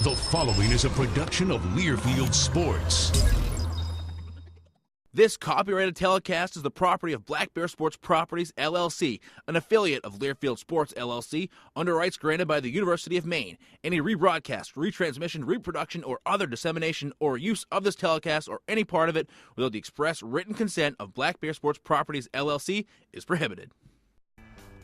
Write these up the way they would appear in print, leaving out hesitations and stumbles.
The following is a production of Learfield Sports. This copyrighted telecast is the property of Black Bear Sports Properties, LLC, an affiliate of Learfield Sports, LLC, under rights granted by the University of Maine. Any rebroadcast, retransmission, reproduction, or other dissemination or use of this telecast or any part of it without the express written consent of Black Bear Sports Properties, LLC is prohibited.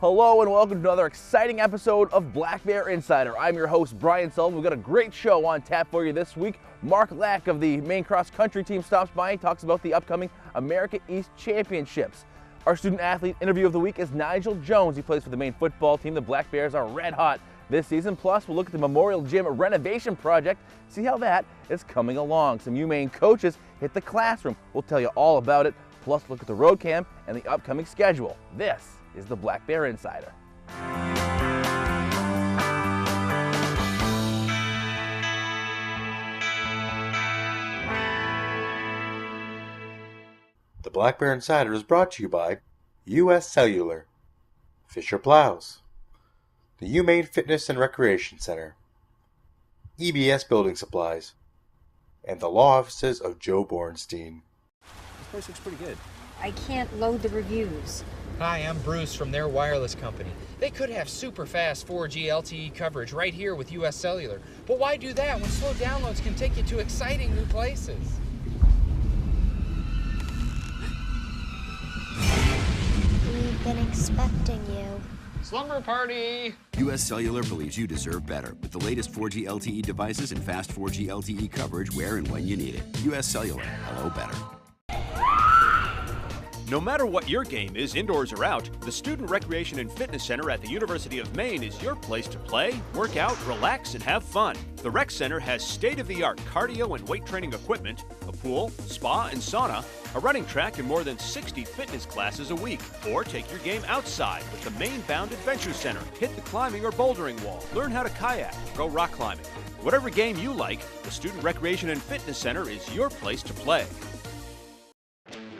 Hello and welcome to another exciting episode of Black Bear Insider. I'm your host, Brian Sullivan. We've got a great show on tap for you this week. Mark Lech of the Maine cross country team stops by and talks about the upcoming America East Championships. Our student athlete interview of the week is Nigel Jones. He plays for the Maine football team. The Black Bears are red hot this season. Plus, we'll look at the Memorial Gym renovation project, see how that is coming along. Some UMaine coaches hit the classroom. We'll tell you all about it. Plus, look at the road camp and the upcoming schedule. This is the Black Bear Insider. The Black Bear Insider is brought to you by U.S. Cellular, Fisher Plows, the UMaine Fitness and Recreation Center, EBS Building Supplies, and the law offices of Joe Bornstein. This place looks pretty good. I can't load the reviews. Hi, I'm Bruce from their wireless company. They could have super fast 4G LTE coverage right here with US Cellular. But why do that when slow downloads can take you to exciting new places? We've been expecting you. Slumber party! US Cellular believes you deserve better with the latest 4G LTE devices and fast 4G LTE coverage where and when you need it. US Cellular. Hello better. No matter what your game is, indoors or out, the Student Recreation and Fitness Center at the University of Maine is your place to play, work out, relax, and have fun. The Rec Center has state-of-the-art cardio and weight training equipment, a pool, spa, and sauna, a running track, and more than 60 fitness classes a week. Or take your game outside with the Maine-bound Adventure Center. Hit the climbing or bouldering wall, learn how to kayak, go rock climbing. Whatever game you like, the Student Recreation and Fitness Center is your place to play.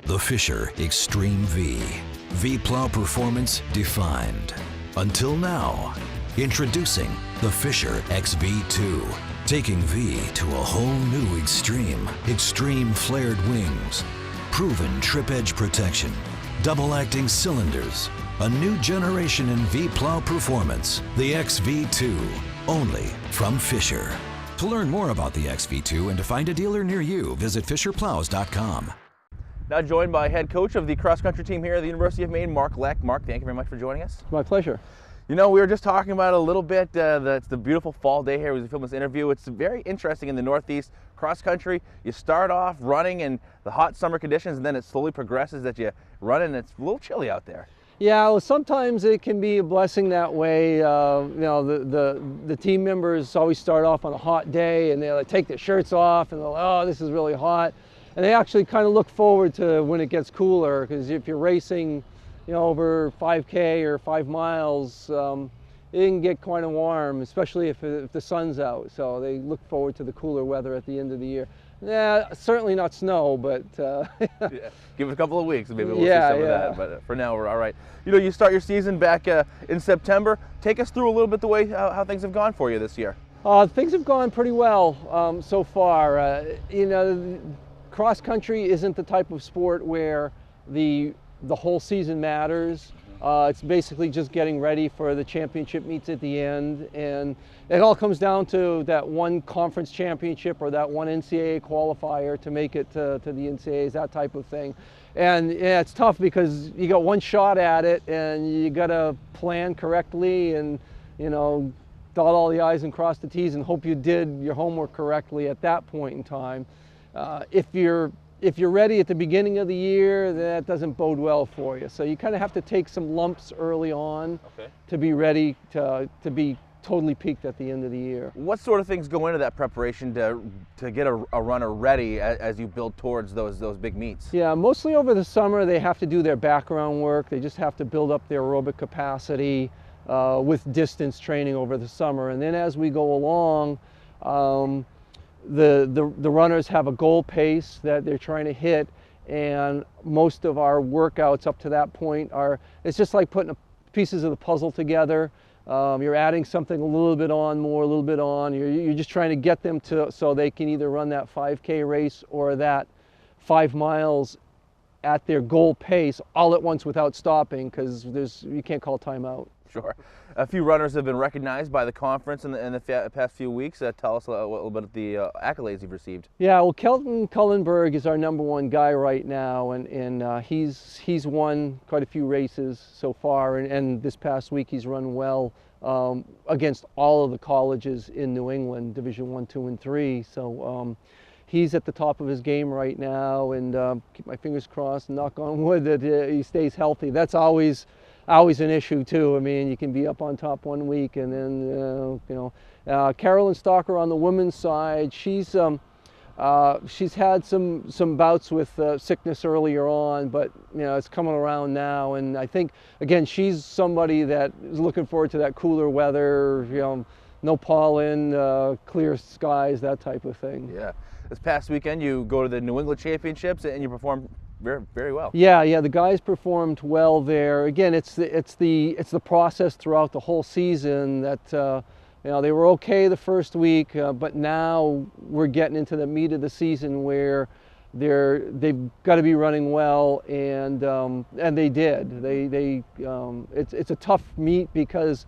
The Fisher Extreme V. V-Plow performance defined. Until now, introducing the Fisher XV2. Taking V to a whole new extreme. Extreme flared wings. Proven trip edge protection. Double-acting cylinders. A new generation in V-Plow performance. The XV2. Only from Fisher. To learn more about the XV2 and to find a dealer near you, visit FisherPlows.com. Now joined by head coach of the cross-country team here at the University of Maine, Mark Lech. Mark, thank you very much for joining us. My pleasure. You know, we were just talking about a little bit, it's the beautiful fall day here as we film this interview. It's very interesting in the Northeast cross-country. You start off running in the hot summer conditions and then it slowly progresses that you run and it's a little chilly out there. Yeah, well, sometimes it can be a blessing that way. You know, the team members always start off on a hot day and they take their shirts off and they're like, oh, this is really hot. And they actually kind of look forward to when it gets cooler, because if you're racing, you know, over 5K or 5 miles, it can get quite warm, especially if the sun's out. So they look forward to the cooler weather at the end of the year. Yeah, certainly not snow, but yeah. Give it a couple of weeks and maybe we'll see some of that. But for now, we're all right. You know, you start your season back in September. Take us through a little bit the way how things have gone for you this year. Things have gone pretty well so far. You know, cross country isn't the type of sport where the whole season matters. It's basically just getting ready for the championship meets at the end, and it all comes down to that one conference championship or that one NCAA qualifier to make it to the NCAAs, that type of thing. And yeah, it's tough because you got one shot at it and you got to plan correctly and, you know, dot all the I's and cross the T's and hope you did your homework correctly at that point in time. If you're ready at the beginning of the year, that doesn't bode well for you. So you kind of have to take some lumps early on to be ready to be totally peaked at the end of the year. What sort of things go into that preparation to get a runner ready as you build towards those big meets? Yeah, mostly over the summer they have to do their background work. They just have to build up their aerobic capacity with distance training over the summer. And then as we go along, the runners have a goal pace that they're trying to hit, and most of our workouts up to that point it's just like putting pieces of the puzzle together. You're adding something a little bit on, more, a little bit on. You're just trying to get them to so they can either run that 5K race or that 5 miles at their goal pace all at once without stopping, because you can't call timeout. Sure. A few runners have been recognized by the conference in the past few weeks. Tell us a little bit of the accolades you've received. Yeah, well, Kelton Cullenberg is our #1 guy right now, and he's won quite a few races so far, and this past week he's run well against all of the colleges in New England, Division 1, 2, and 3. So he's at the top of his game right now, and keep my fingers crossed and knock on wood that he stays healthy. That's always an issue too. I mean, you can be up on top one week and then Carolyn Stalker on the women's side, she's had some bouts with sickness earlier on, but it's coming around now, and I think again she's somebody that is looking forward to that cooler weather, no pollen, clear skies, that type of thing. Yeah. This past weekend you go to the New England Championships and you perform very, very well. Yeah, the guys performed well there. Again, it's the process throughout the whole season that they were okay the first week, but now we're getting into the meat of the season where they've got to be running well, and they did. It's a tough meet because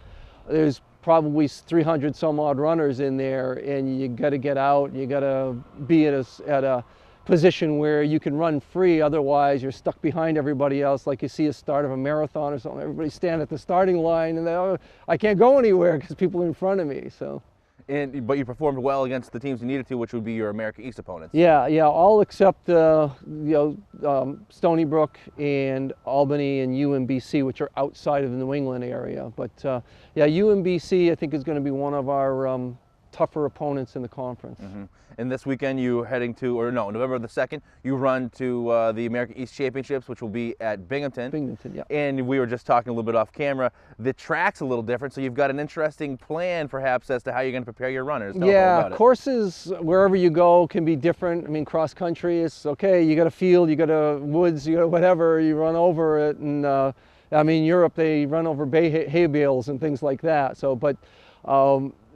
there's probably 300 some odd runners in there, and you got to get out. You got to be at a position where you can run free, otherwise you're stuck behind everybody else, like you see a start of a marathon or something. Everybody stand at the starting line and I can't go anywhere because people are in front of me. So. But you performed well against the teams you needed to, which would be your America East opponents. Yeah, all except Stony Brook and Albany and UMBC, which are outside of the New England area. But UMBC I think is going to be one of our tougher opponents in the conference. Mm-hmm. And this weekend you heading to, November the 2nd, you run to the America East Championships, which will be at Binghamton. Binghamton, yeah. And we were just talking a little bit off camera. The track's a little different, so you've got an interesting plan perhaps as to how you're going to prepare your runners. Tell us all about it. Courses wherever you go can be different. I mean, cross country is okay. You got a field, you got a woods, you got whatever, you run over it. And Europe, they run over hay bales and things like that. So, but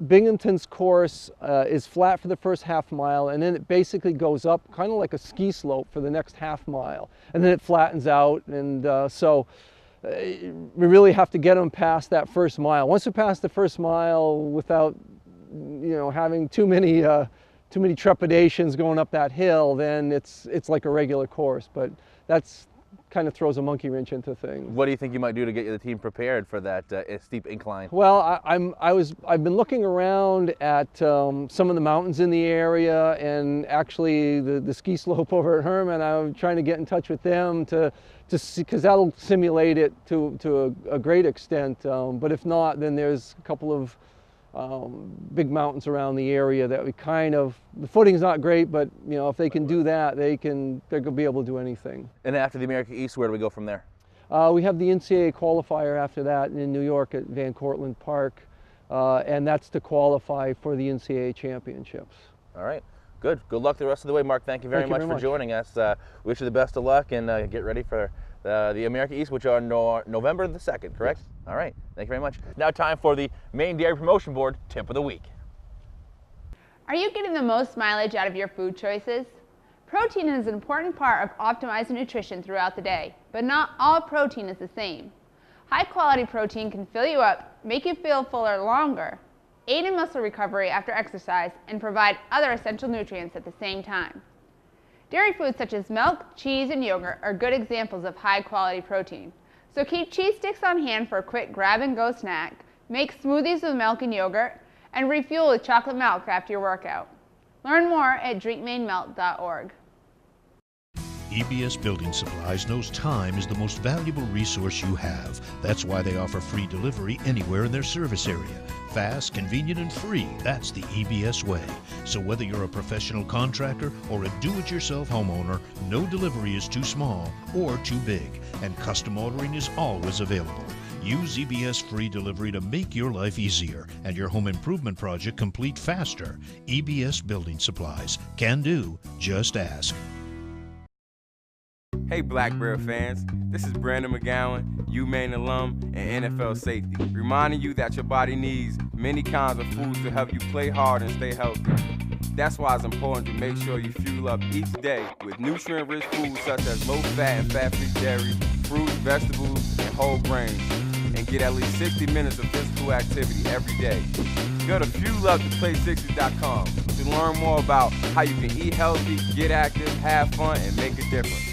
Binghamton's course is flat for the first half mile, and then it basically goes up kind of like a ski slope for the next half mile, and then it flattens out, and so we really have to get them past that first mile. Once we pass the first mile without having too many trepidations going up that hill, then it's like a regular course. But that's kind of throws a monkey wrench into things. What do you think you might do to get the team prepared for that steep incline? Well, I've been looking around at some of the mountains in the area, and actually the ski slope over at Herman. I'm trying to get in touch with them to see, because that'll simulate it to a great extent. But if not, then there's a couple of big mountains around the area that the footing's not great, but if they can do that, they're going to be able to do anything. And after the America East, where do we go from there? We have the NCAA qualifier after that in New York at Van Cortlandt Park, and that's to qualify for the NCAA championships. All right, good luck the rest of the way, Mark. Thank you very much for joining us. Wish you the best of luck, and get ready for the America East, which are November the 2nd, correct? Yes. All right, thank you very much. Now time for the Maine Dairy Promotion Board Tip of the Week. Are you getting the most mileage out of your food choices? Protein is an important part of optimizing nutrition throughout the day, but not all protein is the same. High-quality protein can fill you up, make you feel fuller longer, aid in muscle recovery after exercise, and provide other essential nutrients at the same time. Dairy foods such as milk, cheese, and yogurt are good examples of high-quality protein. So keep cheese sticks on hand for a quick grab-and-go snack, make smoothies with milk and yogurt, and refuel with chocolate milk after your workout. Learn more at drinkmainemelt.org. EBS Building Supplies knows time is the most valuable resource you have. That's why they offer free delivery anywhere in their service area. Fast, convenient, and free. That's the EBS way. So whether you're a professional contractor or a do-it-yourself homeowner, no delivery is too small or too big, and custom ordering is always available. Use EBS free delivery to make your life easier and your home improvement project complete faster. EBS Building Supplies. Can do. Just ask. Hey Black Bear fans, this is Brandon McGowan, Maine alum and NFL safety, reminding you that your body needs many kinds of foods to help you play hard and stay healthy. That's why it's important to make sure you fuel up each day with nutrient-rich foods such as low-fat and fat-free dairy, fruits, vegetables, and whole grains, and get at least 60 minutes of physical activity every day. Go to fuelup2play60.com to learn more about how you can eat healthy, get active, have fun, and make a difference.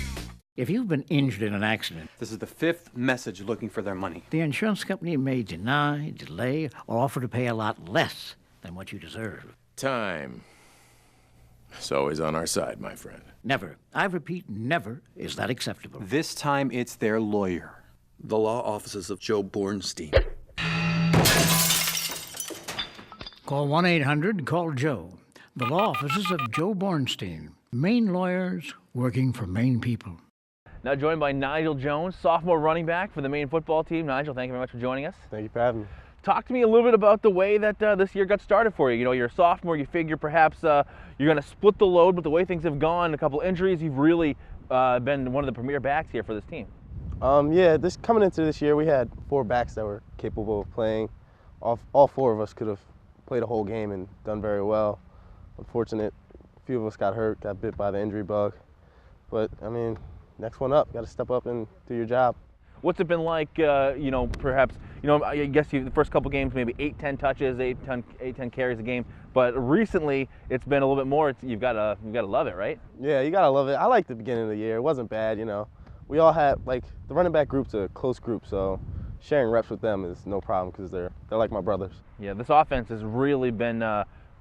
If you've been injured in an accident, This is the fifth message looking for their money. the insurance company may deny, delay, or offer to pay a lot less than what you deserve. Time. It's always on our side, my friend. Never, I repeat, never is that acceptable. This time it's their lawyer. The law offices of Joe Bornstein. Call 1-800-CALL-JOE. The law offices of Joe Bornstein. Maine lawyers working for Maine people. Now joined by Nigel Jones, sophomore running back for the Maine football team. Nigel, thank you very much for joining us. Thank you for having me. Talk to me a little bit about the way that this year got started for you. You know, you're a sophomore, you figure perhaps you're going to split the load, but the way things have gone, a couple injuries, you've really been one of the premier backs here for this team. Yeah, coming into this year, we had 4 backs that were capable of playing. All 4 of us could have played a whole game and done very well. Unfortunate, a few of us got hurt, got bit by the injury bug. But, I mean, next one up, got to step up and do your job. What's it been like, you know, perhaps, you know, I guess the first couple games, maybe 8-10 touches, 8-10 carries a game, but recently it's been a little bit more. You've got to love it, right? Yeah, you got to love it. I liked the beginning of the year. It wasn't bad, you know. We all had, like, the running back group's a close group, so sharing reps with them is no problem because they're like my brothers. Yeah, this offense has really been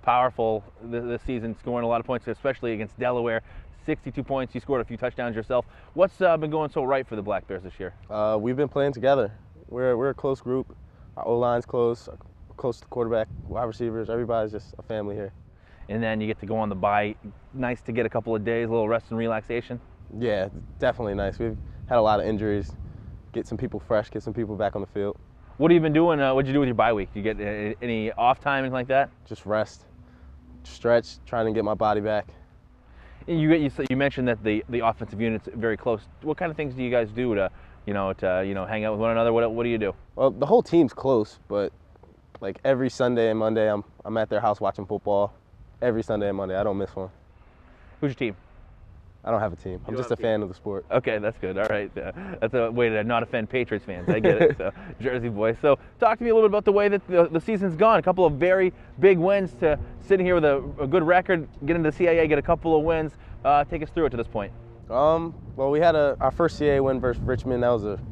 powerful this season, scoring a lot of points, especially against Delaware. 62 points, you scored a few touchdowns yourself. What's been going so right for the Black Bears this year? We've been playing together. We're a close group. Our O-line's close to the quarterback, wide receivers. Everybody's just a family here. And then you get to go on the bye. Nice to get a couple of days, a little rest and relaxation. Yeah, definitely nice. We've had a lot of injuries. Get some people fresh, get some people back on the field. What have you been doing? What'd you do with your bye week? Did you get any off time, anything like that? Just rest, stretch, trying to get my body back. You mentioned that the offensive unit's very close. What kind of things do you guys do to hang out with one another? What do you do? Well, the whole team's close, but like every Sunday and Monday, I'm at their house watching football. Every Sunday and Monday, I don't miss one. Who's your team? I don't have a team. I'm just a fan of the sport. Okay, that's good. All right, that's a way to not offend Patriots fans. I get it. So, Jersey boy. So, talk to me a little bit about the way that the season's gone. A couple of very big wins to sitting here with a good record, get into the CAA, get a couple of wins. Take us through it to this point. Well, we had our first CAA win versus Richmond. That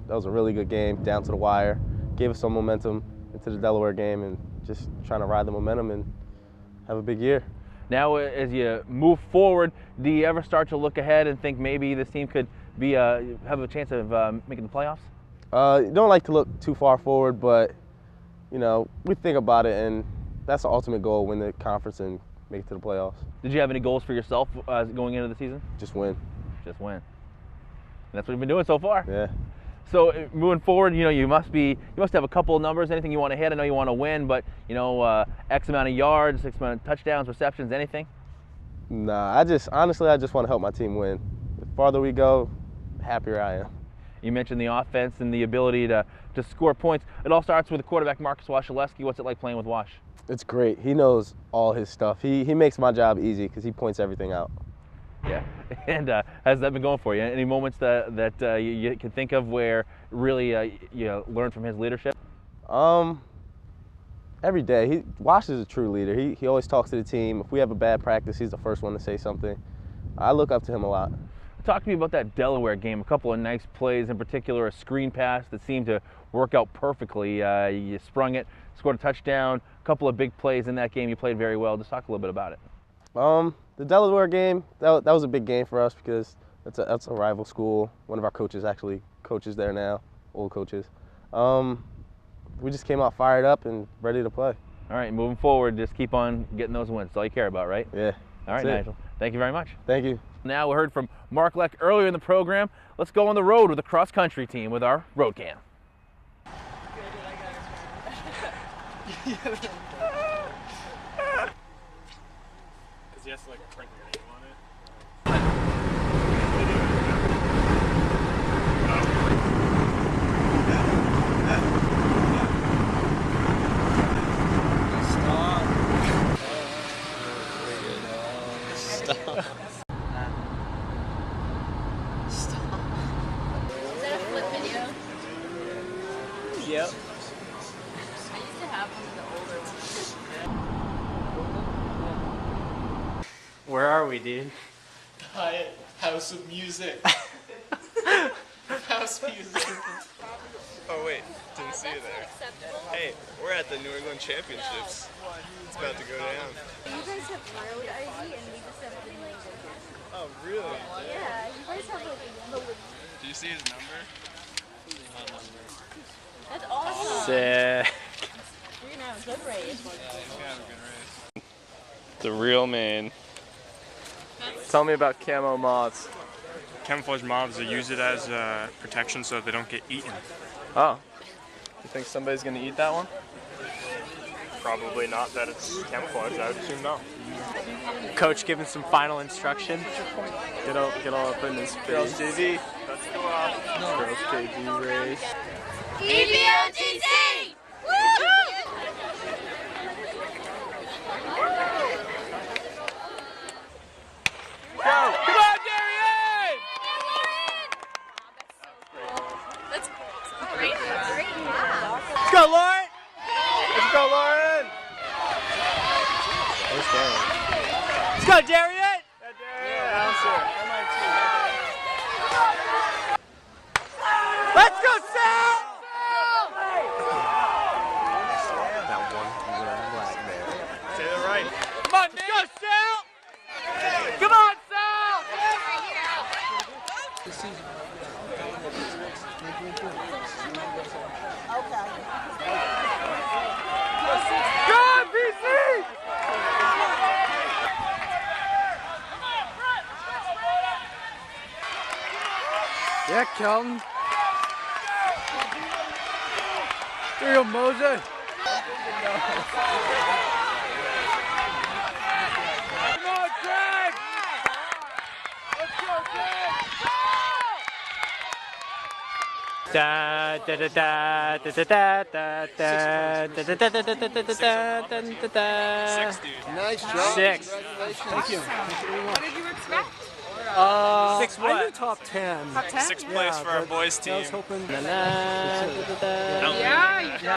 was a really good game, down to the wire. Gave us some momentum into the Delaware game, and just trying to ride the momentum and have a big year. Now, as you move forward, do you ever start to look ahead and think maybe this team could be have a chance of making the playoffs? You don't like to look too far forward, but you know, we think about it, and that's the ultimate goal: win the conference and make it to the playoffs. Did you have any goals for yourself going into the season? Just win. Just win. And that's what you've been doing so far. Yeah. So moving forward, you know, you must have a couple of numbers. Anything you want to hit? I know you want to win, but you know, X amount of yards, X amount of touchdowns, receptions, anything? Nah, honestly, I just want to help my team win. The farther we go, the happier I am. You mentioned the offense and the ability to score points. It all starts with the quarterback, Marcus Wasilewski. What's it like playing with Wash? It's great. He knows all his stuff. He makes my job easy because he points everything out. Yeah, and how's that been going for you? Any moments that you can think of where really you learned from his leadership? Every day. Wash is a true leader. He always talks to the team. If we have a bad practice, he's the first one to say something. I look up to him a lot. Talk to me about that Delaware game. A couple of nice plays, in particular a screen pass that seemed to work out perfectly. You sprung it, scored a touchdown. A couple of big plays in that game. You played very well. Just talk a little bit about it. The Delaware game, that was a big game for us because that's a rival school. One of our coaches actually coaches there now, old coaches. We just came out fired up and ready to play. All right, moving forward, just keep on getting those wins. That's all you care about, right? Yeah. All right, Nigel. Thank you very much. Thank you. Now we heard from Mark Lech earlier in the program. Let's go on the road with the cross-country team with our road cam. Yep. I used to have one of the older ones. Where are we, dude? Hyatt House of Music. House music. Oh wait, didn't see you there. Hey, we're at the New England Championships. It's about to go down. You guys have road ID and we just have green language. Oh really? Yeah, you guys have like the. Do you see his number? That's awesome. Sick. You're gonna have a good race. Yeah, he's gonna have a good race. The real Maine. Tell me about camo moths. Camouflage moths, they use it as protection so they don't get eaten. Oh. You think somebody's gonna eat that one? Probably not that it's camouflage, I would assume no. Coach giving some final instruction. Get all up in his face. Girls JV. Let's go off. Girls JV race. EBOTC! Go! Come on, Darian! That's great. Let's go, Lauren! Let's go, Lauren! Where's Darian? Let's go, Darian! Let's go, Sal! That one black there. Say that right. Come on, Let's go, Sal! Come on, Sal! Go, BC! Yeah, Kelton. There you go, Moses. Come on, Greg! Let's go, Greg! Da da da da da da da da da da da da da da da da. 6, dude. Nice job. 6. Thank you. What did you expect? 6 what? I knew top 10. Top 10? 6th place for our boys team. I was hoping. Yeah.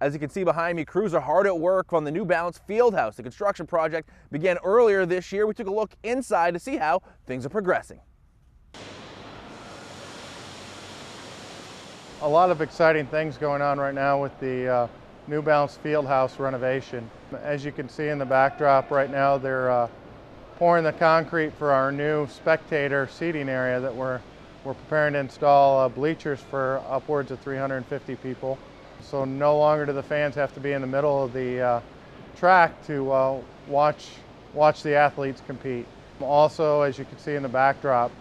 As you can see behind me, crews are hard at work on the New Balance Fieldhouse. The construction project began earlier this year. We took a look inside to see how things are progressing. A lot of exciting things going on right now with the New Balance Fieldhouse renovation. As you can see in the backdrop right now, they're pouring the concrete for our new spectator seating area that we're We're preparing to install bleachers for upwards of 350 people. So no longer do the fans have to be in the middle of the track to watch the athletes compete. Also, as you can see in the backdrop,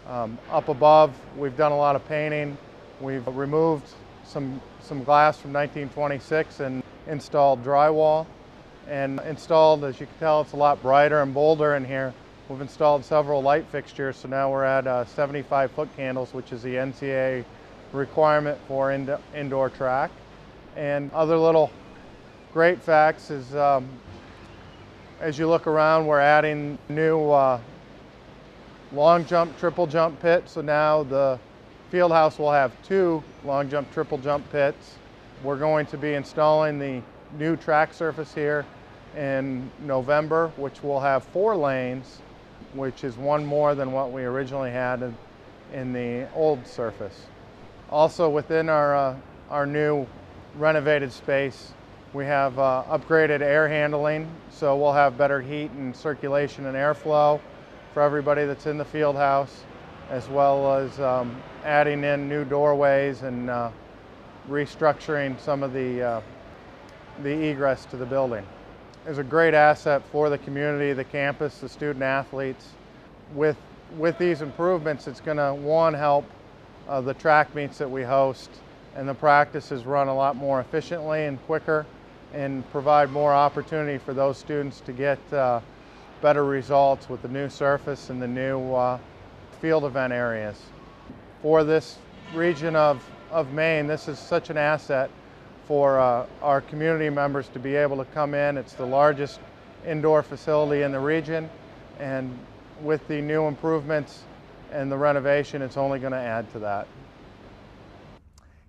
up above, we've done a lot of painting. We've removed some glass from 1926 and installed drywall. And installed, as you can tell, it's a lot brighter and bolder in here. We've installed several light fixtures, so now we're at 75-foot candles, which is the NCAA requirement for indoor track. And other little great facts is, as you look around, we're adding new long jump, triple jump pits. So now the field house will have 2 long jump, triple jump pits. We're going to be installing the new track surface here in November, which will have 4 lanes, which is 1 more than what we originally had in the old surface. Also within our new renovated space, we have upgraded air handling, so we'll have better heat and circulation and airflow for everybody that's in the field house, as well as adding in new doorways and restructuring some of the egress to the building. Is a great asset for the community, the campus, the student athletes. With these improvements, it's going to, 1, help the track meets that we host, and the practices run a lot more efficiently and quicker, and provide more opportunity for those students to get better results with the new surface and the new field event areas. For this region of Maine, this is such an asset for our community members to be able to come in. It's the largest indoor facility in the region, and with the new improvements and the renovation, it's only going to add to that.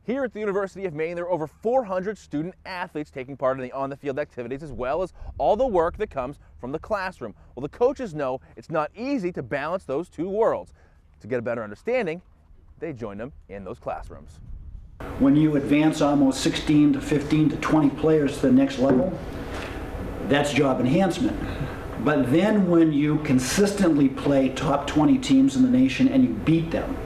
Here at the University of Maine, there are over 400 student athletes taking part in the on-the-field activities, as well as all the work that comes from the classroom. Well, the coaches know it's not easy to balance those 2 worlds. To get a better understanding, they join them in those classrooms. When you advance almost 16 to 15 to 20 players to the next level, that's job enhancement. But then when you consistently play top 20 teams in the nation and you beat them,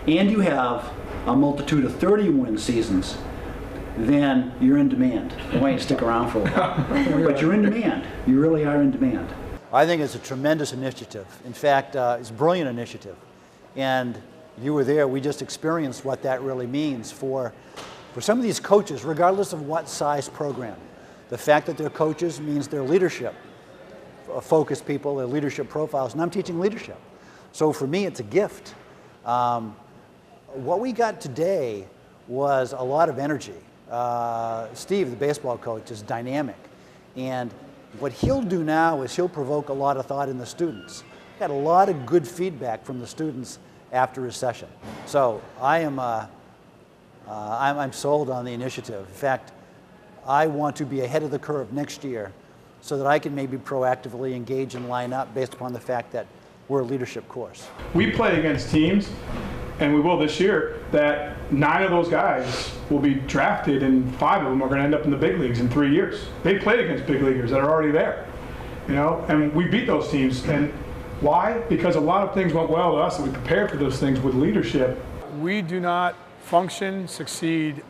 and you have a multitude of 30-win seasons, then you're in demand. I want you to stick around for a while. But you're in demand. You really are in demand. I think it's a tremendous initiative. In fact, it's a brilliant initiative. And you were there, we just experienced what that really means for some of these coaches, regardless of what size program. The fact that they're coaches means they're leadership focused people, their leadership profiles, and I'm teaching leadership. So for me, it's a gift. What we got today was a lot of energy. Steve, the baseball coach, is dynamic. And what he'll do now is he'll provoke a lot of thought in the students. Got a lot of good feedback from the students after his session. So I'm sold on the initiative. In fact, I want to be ahead of the curve next year so that I can maybe proactively engage and line up based upon the fact that we're a leadership course. We play against teams, and we will this year, that 9 of those guys will be drafted and 5 of them are going to end up in the big leagues in 3 years. They played against big leaguers that are already there, you know, and we beat those teams. And why? Because a lot of things went well to us and we prepared for those things with leadership. We do not function, succeed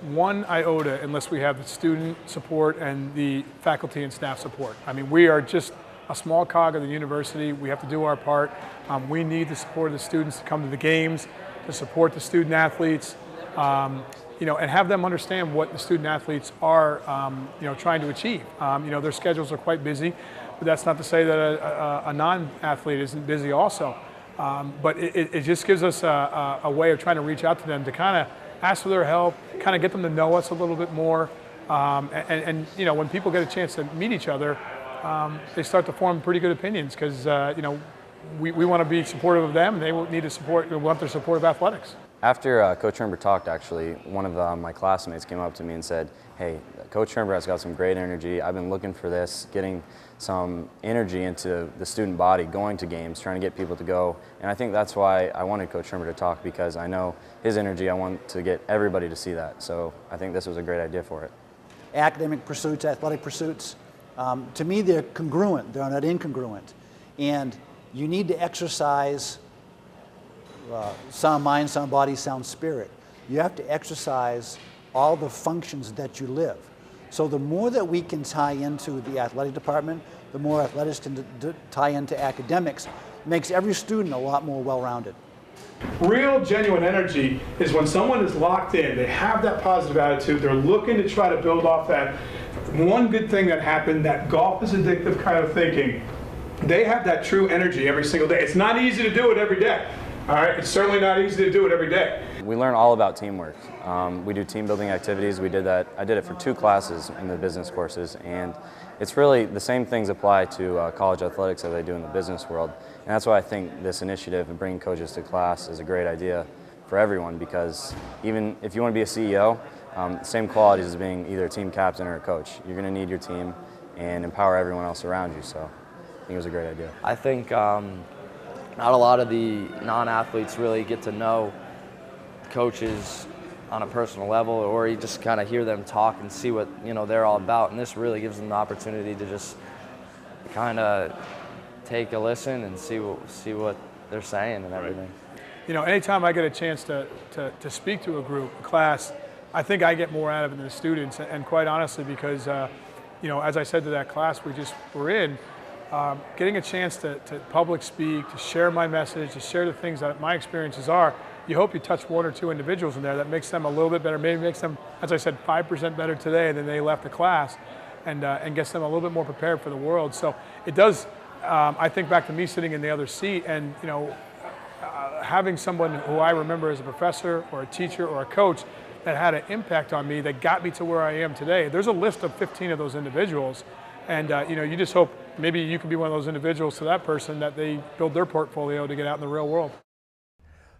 1 iota unless we have the student support and the faculty and staff support. I mean, we are just a small cog of the university. We have to do our part. We need the support of the students to come to the games, to support the student athletes, you know, and have them understand what the student athletes are, you know, trying to achieve. You know, their schedules are quite busy, but that's not to say that a non-athlete isn't busy also. But it just gives us a way of trying to reach out to them to kind of ask for their help, kind of get them to know us a little bit more. And you know, when people get a chance to meet each other, they start to form pretty good opinions because, you know, we want to be supportive of them and they need to support, we want their support of athletics. After Coach Herber talked, actually, one of my classmates came up to me and said, hey, Coach Herber has got some great energy. I've been looking for this, getting some energy into the student body, going to games, trying to get people to go. And I think that's why I wanted Coach Herber to talk, because I know his energy, I want to get everybody to see that. So I think this was a great idea for it. Academic pursuits, athletic pursuits, to me they're congruent, they're not incongruent. And you need to exercise sound mind, sound body, sound spirit. You have to exercise all the functions that you live. So the more that we can tie into the athletic department, the more athletics can tie into academics, makes every student a lot more well-rounded. Real, genuine energy is when someone is locked in, they have that positive attitude, they're looking to try to build off that one good thing that happened, that golf is addictive kind of thinking. They have that true energy every single day. It's not easy to do it every day. All right, it's certainly not easy to do it every day. We learn all about teamwork. We do team building activities. We did that. I did it for 2 classes in the business courses, and it's really the same things apply to college athletics as they do in the business world. And that's why I think this initiative of bringing coaches to class is a great idea for everyone, because even if you want to be a CEO, same qualities as being either a team captain or a coach. You're going to need your team and empower everyone else around you. So I think it was a great idea. I think not a lot of the non-athletes really get to know coaches on a personal level, or you just kind of hear them talk and see what they're all about. And this really gives them the opportunity to just kind of take a listen and see what they're saying and everything. Anytime I get a chance to speak to a group, a class, I think I get more out of it than the students. And quite honestly, because as I said to that class we just were in, getting a chance to public speak, to share my message, to share the things that my experiences are, you hope you touch 1 or 2 individuals in there that makes them a little bit better, maybe makes them, as I said, 5% better today than they left the class, and gets them a little bit more prepared for the world. So it does, I think back to me sitting in the other seat and, having someone who I remember as a professor or a teacher or a coach that had an impact on me that got me to where I am today. There's a list of 15 of those individuals, and you just hope maybe you can be one of those individuals to that person that they build their portfolio to get out in the real world.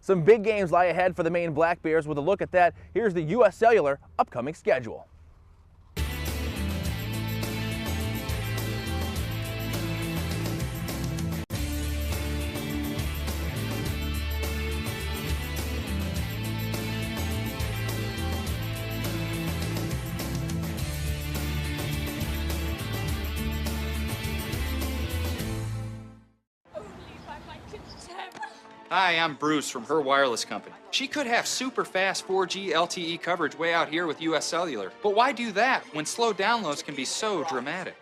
Some big games lie ahead for the Maine Black Bears. With a look at that, here's the U.S. Cellular upcoming schedule. Hi, I'm Bruce from Her Wireless Company. She could have super fast 4G LTE coverage way out here with US Cellular. But why do that when slow downloads can be so dramatic?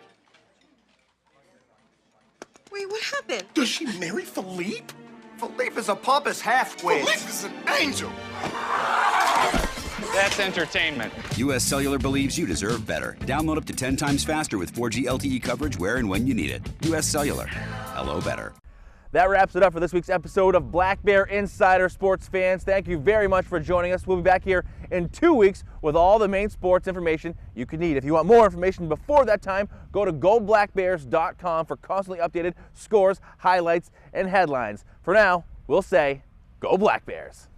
Wait, what happened? Does she marry Philippe? Philippe is a pompous half-wit. Philippe is an angel. That's entertainment. US Cellular believes you deserve better. Download up to 10 times faster with 4G LTE coverage where and when you need it. US Cellular. Hello better. That wraps it up for this week's episode of Black Bear Insider. Sports fans, thank you very much for joining us. We'll be back here in 2 weeks with all the Maine sports information you could need. If you want more information before that time, go to goblackbears.com for constantly updated scores, highlights, and headlines. For now, we'll say, go Black Bears.